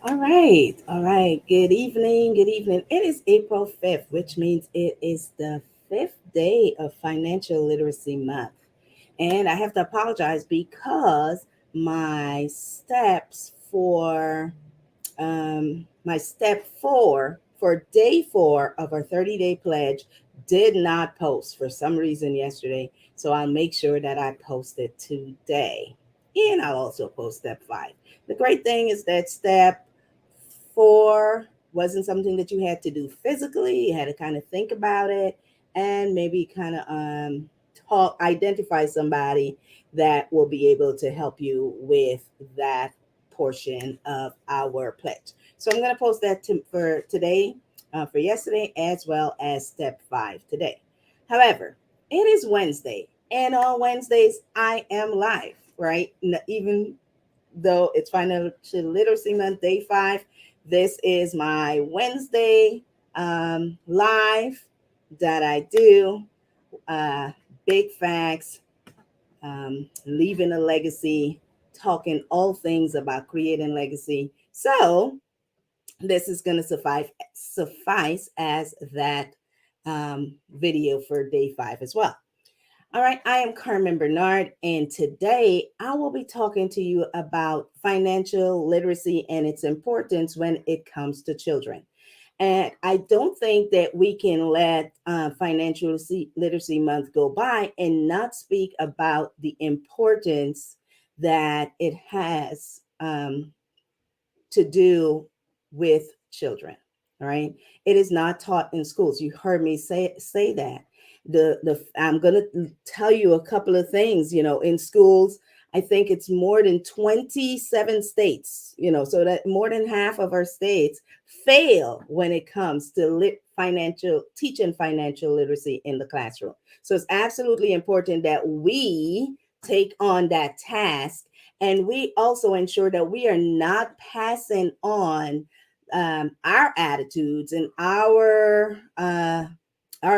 All right. All right. Good evening. Good evening. It is April 5th, which means it is the fifth day of Financial Literacy Month. And I have to apologize because my steps for my step four for day four of our 30-day pledge did not post for some reason yesterday. So I'll make sure that I post it today. And I'll also post step five. The great thing is that step four wasn't something that you had to do physically. You had to kind of think about it and maybe kind of talk, identify somebody that will be able to help you with that portion of our pledge. So I'm going to post that for today, for yesterday, as well as step five today. However, it is Wednesday, and on Wednesdays I am live, right? Even though it's Financial Literacy Month, day five. This is my Wednesday live that I do. Uh, Big facts, leaving a legacy, talking all things about creating legacy. So this is going to suffice as that video for day five as well. All right, I am Carmen Bernard, and today I will be talking to you about financial literacy and its importance when it comes to children. And I don't think that we can let Financial Literacy Month go by and not speak about the importance that it has to do with children. All right, it is not taught in schools. You heard me say that. The I'm gonna tell you a couple of things. In schools, I think it's more than 27 states. So that more than half of our states fail when it comes to financial teaching financial literacy in the classroom. So it's absolutely important that we take on that task, and we also ensure that we are not passing on our attitudes and our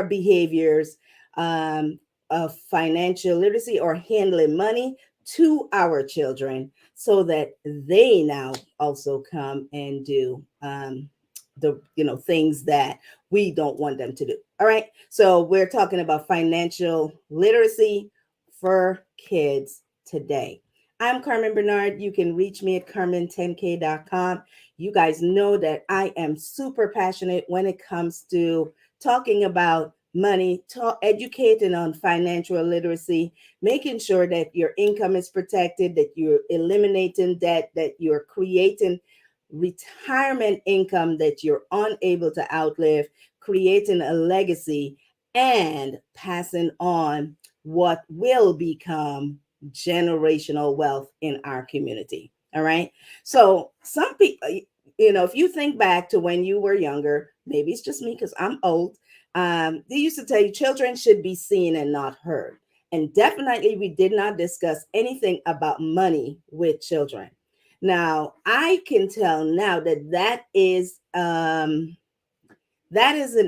behaviors of financial literacy or handling money to our children, so that they now also come and do the things that we don't want them to do. All right, so we're talking about financial literacy for kids today. I'm Carmen Bernard. You can reach me at carmen10k.com. You guys know that I am super passionate when it comes to talking about money, educating on financial literacy, making sure that your income is protected, that you're eliminating debt, that you're creating retirement income that you're unable to outlive, creating a legacy, and passing on what will become generational wealth in our community. All right. So, some people, if you think back to when you were younger, maybe it's just me because I'm old. They used to tell you children should be seen and not heard. And definitely, we did not discuss anything about money with children. Now, I can tell now that that is an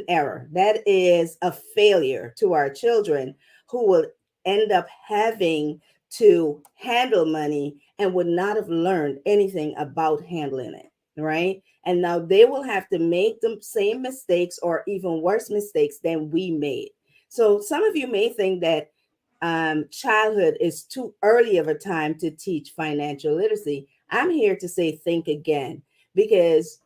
error. That is a failure to our children, who will end up having to handle money and would not have learned anything about handling it, right? And now they will have to make the same mistakes or even worse mistakes than we made. So some of you may think that childhood is too early of a time to teach financial literacy. I'm here to say think again, because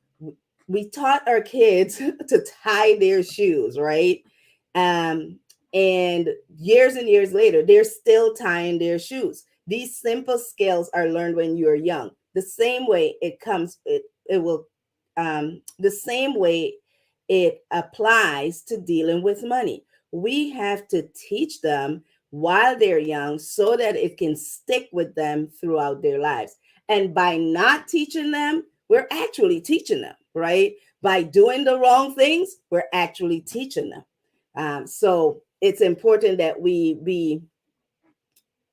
we taught our kids to tie their shoes, right? Um, and years later, they're still tying their shoes. These simple skills are learned when you're young. The same way it will, the same way it applies to dealing with money. We have to teach them while they're young so that it can stick with them throughout their lives. And by not teaching them, we're actually teaching them, right? By doing the wrong things, we're actually teaching them. So it's important that we be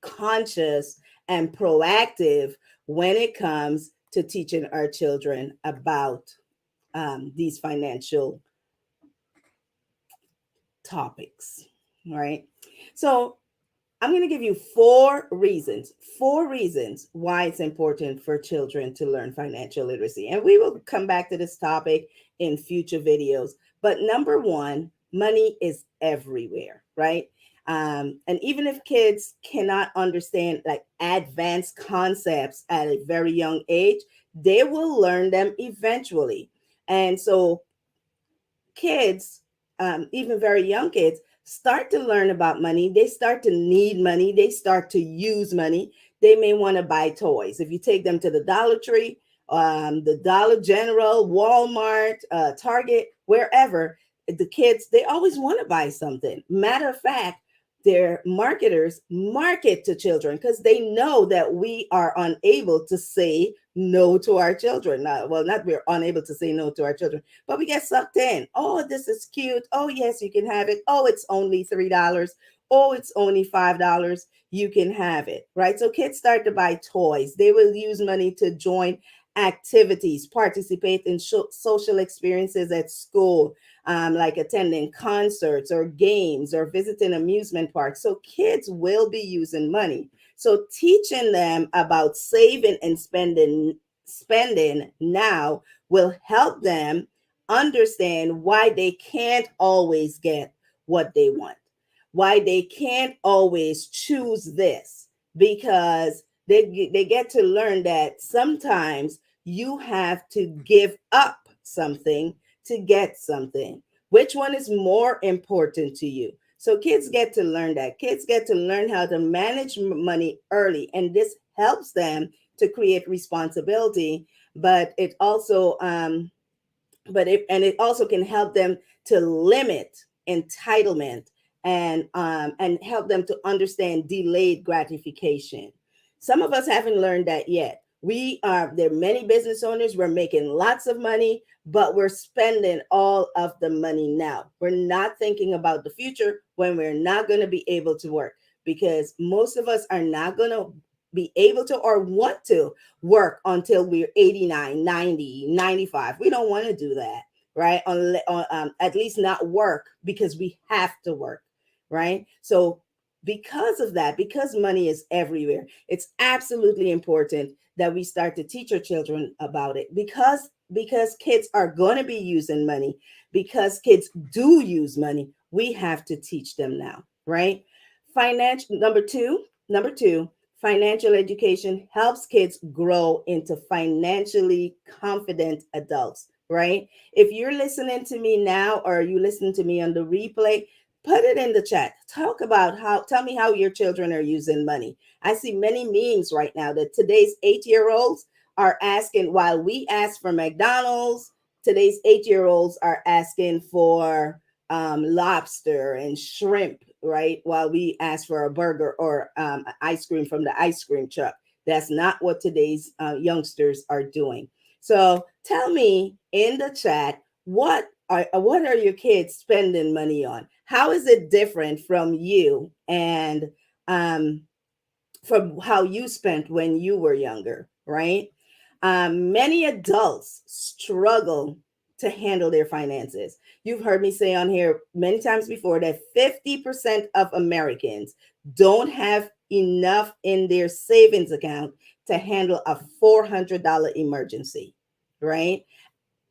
conscious and proactive when it comes to teaching our children about these financial topics, right? So I'm going to give you four reasons why it's important for children to learn financial literacy. And we will come back to this topic in future videos. But number one, money is everywhere, right? And even if kids cannot understand like advanced concepts at a very young age, they will learn them eventually. And so kids, even very young kids, start to learn about money. They start to need money. They start to use money. They may want to buy toys. If you take them to the Dollar Tree, the Dollar General, Walmart, Target, wherever, the kids, they always want to buy something. Matter of fact, their marketers market to children because they know that we are unable to say no to our children. Well, not we're unable to say no to our children, but we get sucked in. Oh, this is cute. Oh, yes, you can have it. Oh, it's only $3. Oh, it's only $5. You can have it, right? So kids start to buy toys. They will use money to join activities, participate in social experiences at school, like attending concerts or games or visiting amusement parks. So kids will be using money. So teaching them about saving and spending now will help them understand why they can't always get what they want, why they can't always choose this, because they get to learn that sometimes you have to give up something to get something. Which one is more important to you? So kids get to learn that. Kids get to learn how to manage money early, and this helps them to create responsibility. But it also, it also can help them to limit entitlement and help them to understand delayed gratification. Some of us haven't learned that yet. We are There are many business owners. We're making lots of money, but we're spending all of the money now. We're not thinking about the future when we're not going to be able to work, because most of us are not going to be able to or want to work until we're 89, 90, 95. We don't want to do that, right? At least not work because we have to work, right? So because of that, because money is everywhere, it's absolutely important that we start to teach our children about it, because kids are going to be using money, because kids do use money. We have to teach them now, right? Financial number two, financial education helps kids grow into financially confident adults, right? If you're listening to me now or you listen to me on the replay, put it in the chat. Tell me how your children are using money. I see many memes right now that today's 8-year-olds are asking, while we ask for McDonald's, today's 8-year-olds are asking for lobster and shrimp, right? While we ask for a burger or ice cream from the ice cream truck. That's not what today's youngsters are doing. So tell me in the chat, what are your kids spending money on? How is it different from you and um, from how you spent when you were younger, right? Many adults struggle to handle their finances. You've heard me say on here many times before that 50% of Americans don't have enough in their savings account to handle a $400 emergency, right?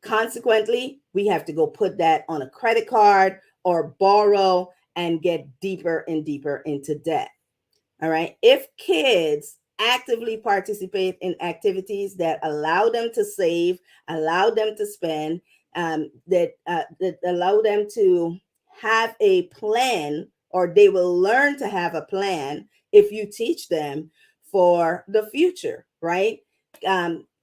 Consequently, we have to go put that on a credit card or borrow and get deeper and deeper into debt. All right. If kids actively participate in activities that allow them to save, allow them to spend, that allow them to have a plan, or they will learn to have a plan if you teach them for the future, right?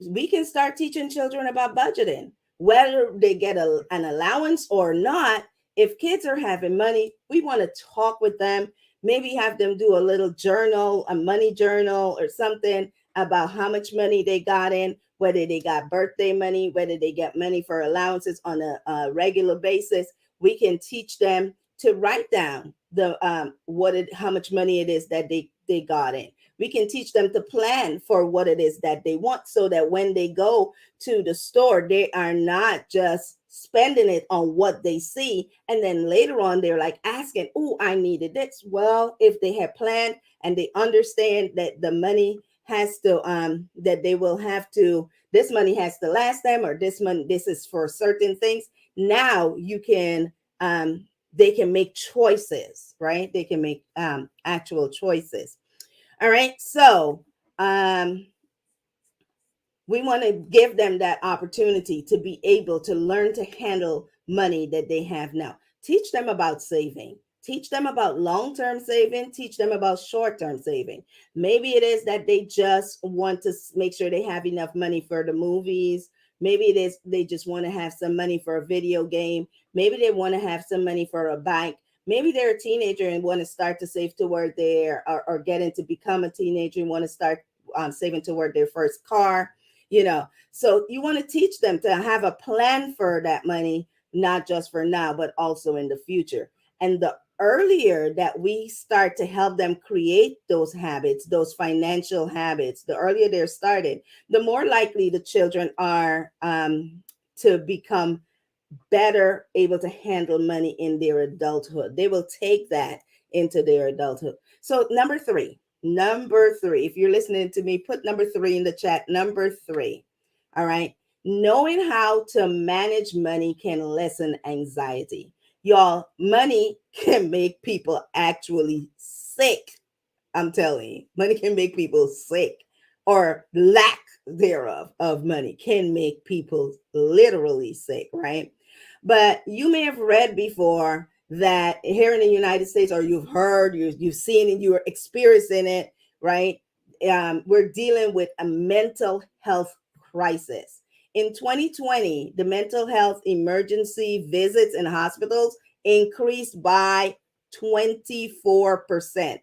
We can start teaching children about budgeting, whether they get an allowance or not. If kids are having money, we want to talk with them, maybe have them do a little journal, a money journal or something about how much money they got in, whether they got birthday money, whether they get money for allowances on a regular basis. We can teach them to write down how much money it is that they got in. We can teach them to plan for what it is that they want, so that when they go to the store, they are not just spending it on what they see. And then later on, they're like asking, oh, I needed this. Well, if they have planned and they understand that the money has to, that they will have to, this money has to last them, or this money, this is for certain things. Now you can, they can make choices, right? They can make actual choices. All right. So, we want to give them that opportunity to be able to learn to handle money that they have now. Teach them about saving. Teach them about long term saving. Teach them about short term saving. Maybe it is that they just want to make sure they have enough money for the movies. Maybe it is they just want to have some money for a video game. Maybe they want to have some money for a bike. Maybe they're a teenager and want to start to save toward their, or getting to become a teenager and want to start saving toward their first car. So you want to teach them to have a plan for that money, not just for now, but also in the future. And the earlier that we start to help them create those habits, those financial habits, the earlier they're started, the more likely the children are to become better able to handle money in their adulthood. They will take that into their adulthood. So number three, if you're listening to me, put number three in the chat. Number three. All right. Knowing how to manage money can lessen anxiety. Y'all, money can make people actually sick. I'm telling you, money can make people sick, or lack thereof of money can make people literally sick, right? But you may have read before that here in the United States, or you've heard, you've seen it, you're experiencing it, right? We're dealing with a mental health crisis. In 2020, the mental health emergency visits in hospitals increased by 24%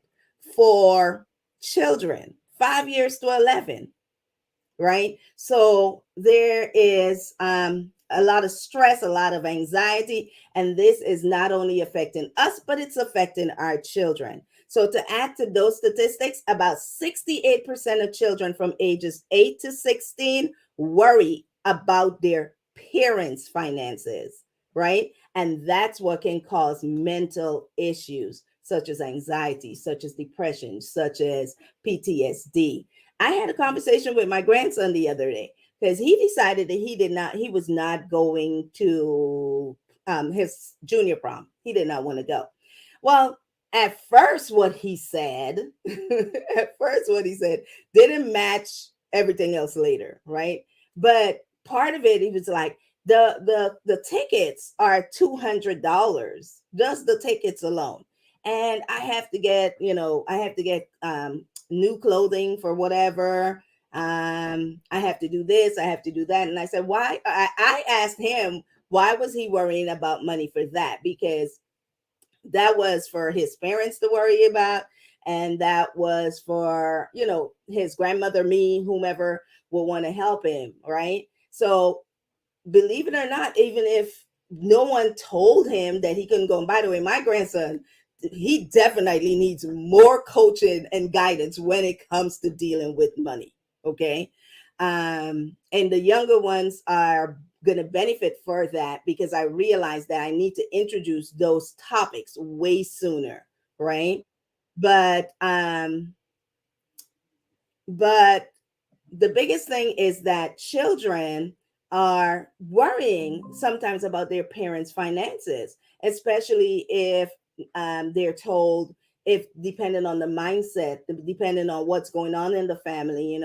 for children 5 years to 11, right? So there is a lot of stress, a lot of anxiety, and this is not only affecting us, but it's affecting our children. So to add to those statistics, about 68% of children from ages 8 to 16 worry about their parents' finances, right? And that's what can cause mental issues such as anxiety, such as depression, such as PTSD. I had a conversation with my grandson the other day because he decided that he was not going to his junior prom. He did not want to go. Well, at first, what he said, didn't match everything else later, right? But part of it, he was like, the tickets are $200, just the tickets alone. And I have to get new clothing for whatever. I have to do this, I have to do that. And I said, why? I asked him, why was he worrying about money for that? Because that was for his parents to worry about. And that was for, his grandmother, me, whomever will want to help him. Right. So believe it or not, even if no one told him that he couldn't go, and by the way, my grandson, he definitely needs more coaching and guidance when it comes to dealing with money. Okay. And the younger ones are going to benefit for that because I realized that I need to introduce those topics way sooner. Right. But, but the biggest thing is that children are worrying sometimes about their parents' finances, especially if they're told, if depending on the mindset, depending on what's going on in the family,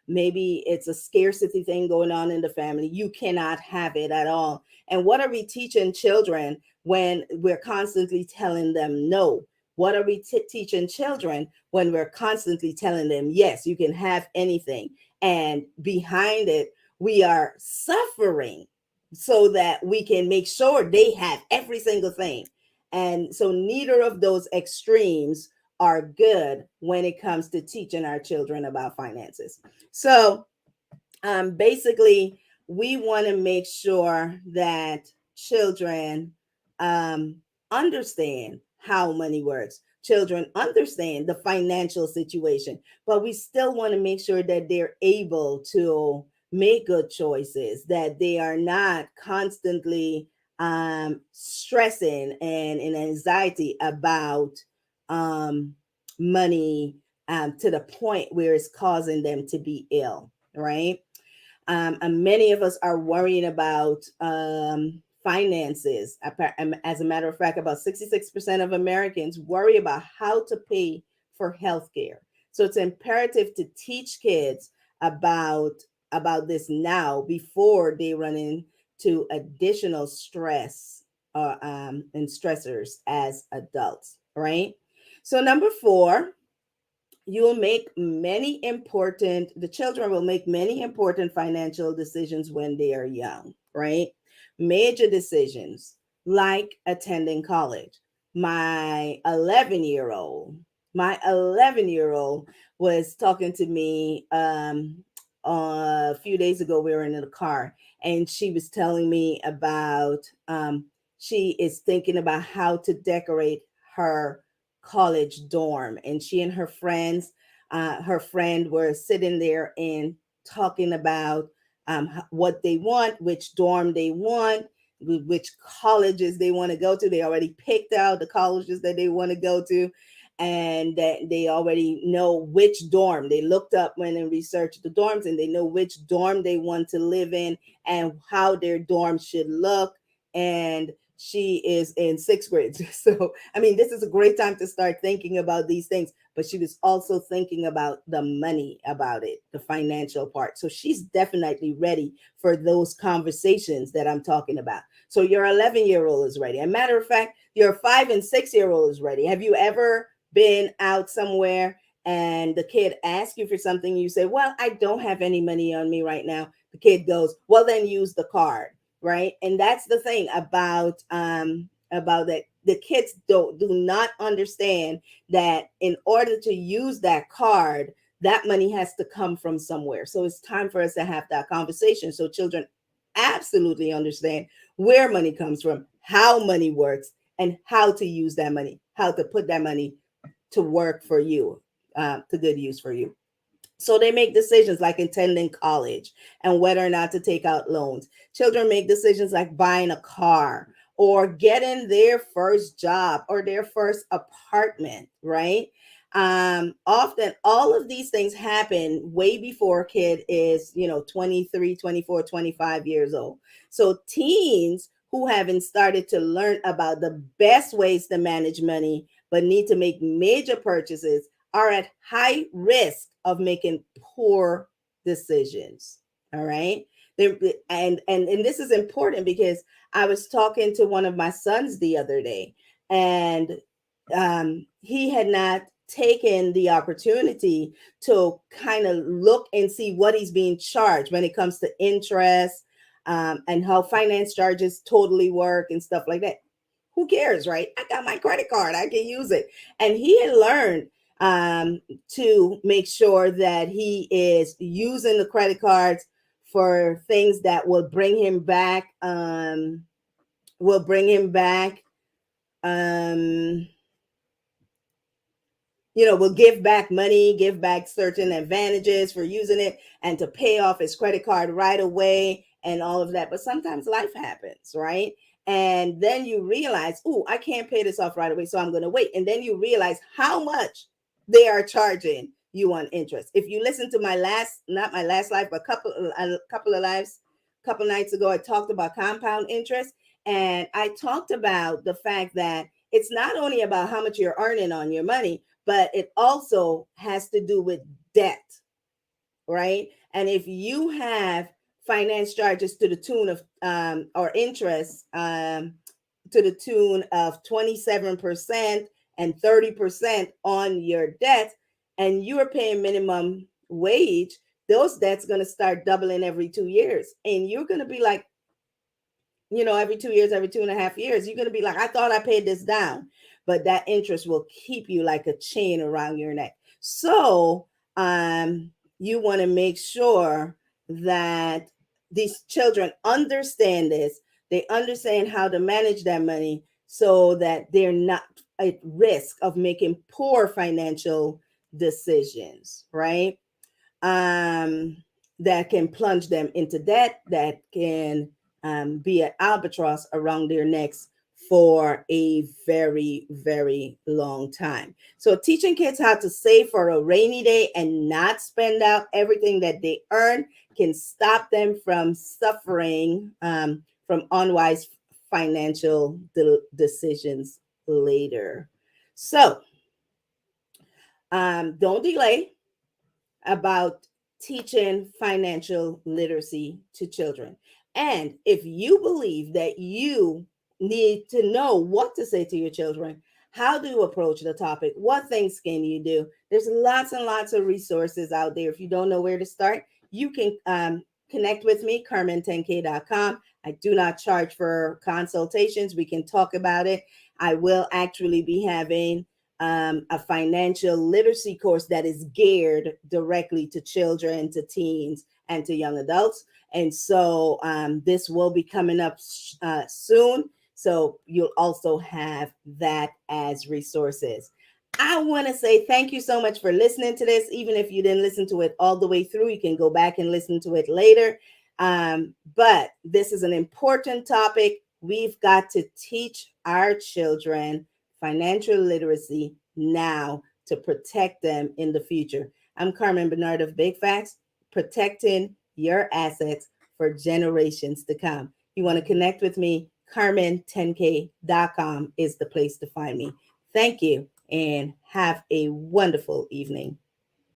maybe it's a scarcity thing going on in the family. You cannot have it at all. And what are we teaching children when we're constantly telling them no? What are we teaching children when we're constantly telling them, yes, you can have anything? And behind it, we are suffering so that we can make sure they have every single thing. And so neither of those extremes are good when it comes to teaching our children about finances. So basically, we want to make sure that children understand how money works. Children understand the financial situation, but we still want to make sure that they're able to make good choices, that they are not constantly stressing and in anxiety about um, money to the point where it's causing them to be ill, right? And many of us are worrying about finances. As a matter of fact, about 66% of Americans worry about how to pay for healthcare. So it's imperative to teach kids about this now before they run into additional stress and stressors as adults, right? So number four, the children will make many important financial decisions when they are young, right? Major decisions like attending college. My 11-year old was talking to me a few days ago. We were in the car and she was telling me about she is thinking about how to decorate her college dorm, and she and her friend were sitting there and talking about what they want, which dorm they want, which colleges they want to go to. They already picked out the colleges that they want to go to, and that they already know which dorm. They looked up when and researched the dorms, and they know which dorm they want to live in and how their dorm should look. And she is in sixth grade. So, I mean, this is a great time to start thinking about these things. But she was also thinking about the money, about it, the financial part. So she's definitely ready for those conversations that I'm talking about. So your 11-year-old is ready. As a matter of fact, your 5 and 6-year-old is ready. Have you ever been out somewhere and the kid asks you for something? You say, well, I don't have any money on me right now. The kid goes, well, then use the card, right? And that's the thing about that. The kids do not understand that in order to use that card, that money has to come from somewhere. So it's time for us to have that conversation so children absolutely understand where money comes from, how money works, and how to use that money, how to put that money to work for you, to good use for you. So they make decisions like attending college and whether or not to take out loans. Children make decisions like buying a car or getting their first job or their first apartment, right? Often all of these things happen way before a kid is, 23, 24, 25 years old. So teens who haven't started to learn about the best ways to manage money but need to make major purchases are at high risk of making poor decisions. All right. And this is important because I was talking to one of my sons the other day, and he had not taken the opportunity to kind of look and see what he's being charged when it comes to interest, and how finance charges totally work and stuff like that. Who cares, right? I got my credit card, I can use it. And he had learned to make sure that he is using the credit cards for things that will bring him back, will bring him back, um, will give back money, give back certain advantages for using it, and to pay off his credit card right away and all of that. But sometimes life happens, right? And then you realize, oh, I can't pay this off right away, so I'm going to wait. And then you realize how much they are charging you on interest. If you listen to not my last life, but a couple of lives, a couple nights ago, I talked about compound interest, and I talked about the fact that it's not only about how much you're earning on your money, but it also has to do with debt, right? And if you have finance charges to the tune of or interest to the tune of 27% and 30% on your debt, and you're paying minimum wage, those debts going to start doubling every 2 years. And you're going to be like, every 2 years, every 2.5 years, you're going to be like, I thought I paid this down. But that interest will keep you like a chain around your neck. So you want to make sure that these children understand this. They understand how to manage that money so that they're not at risk of making poor financial decisions, right? Um, that can plunge them into debt, that can be an albatross around their necks for a very, very long time. So, teaching kids how to save for a rainy day and not spend out everything that they earn can stop them from suffering from unwise financial decisions later. So, don't delay about teaching financial literacy to children. And if you believe that you need to know what to say to your children, how do you approach the topic? What things can you do? There's lots and lots of resources out there. If you don't know where to start, you can connect with me, Carmen10k.com. I do not charge for consultations. We can talk about it. I will actually be having a financial literacy course that is geared directly to children, to teens, and to young adults. And so this will be coming up soon. So you'll also have that as resources. I want to say thank you so much for listening to this. Even if you didn't listen to it all the way through, you can go back and listen to it later. But this is an important topic. We've got to teach our children financial literacy now to protect them in the future. I'm Carmen Bernard of Big Facts, protecting your assets for generations to come. You want to connect with me? Carmen10k.com is the place to find me. Thank you and have a wonderful evening.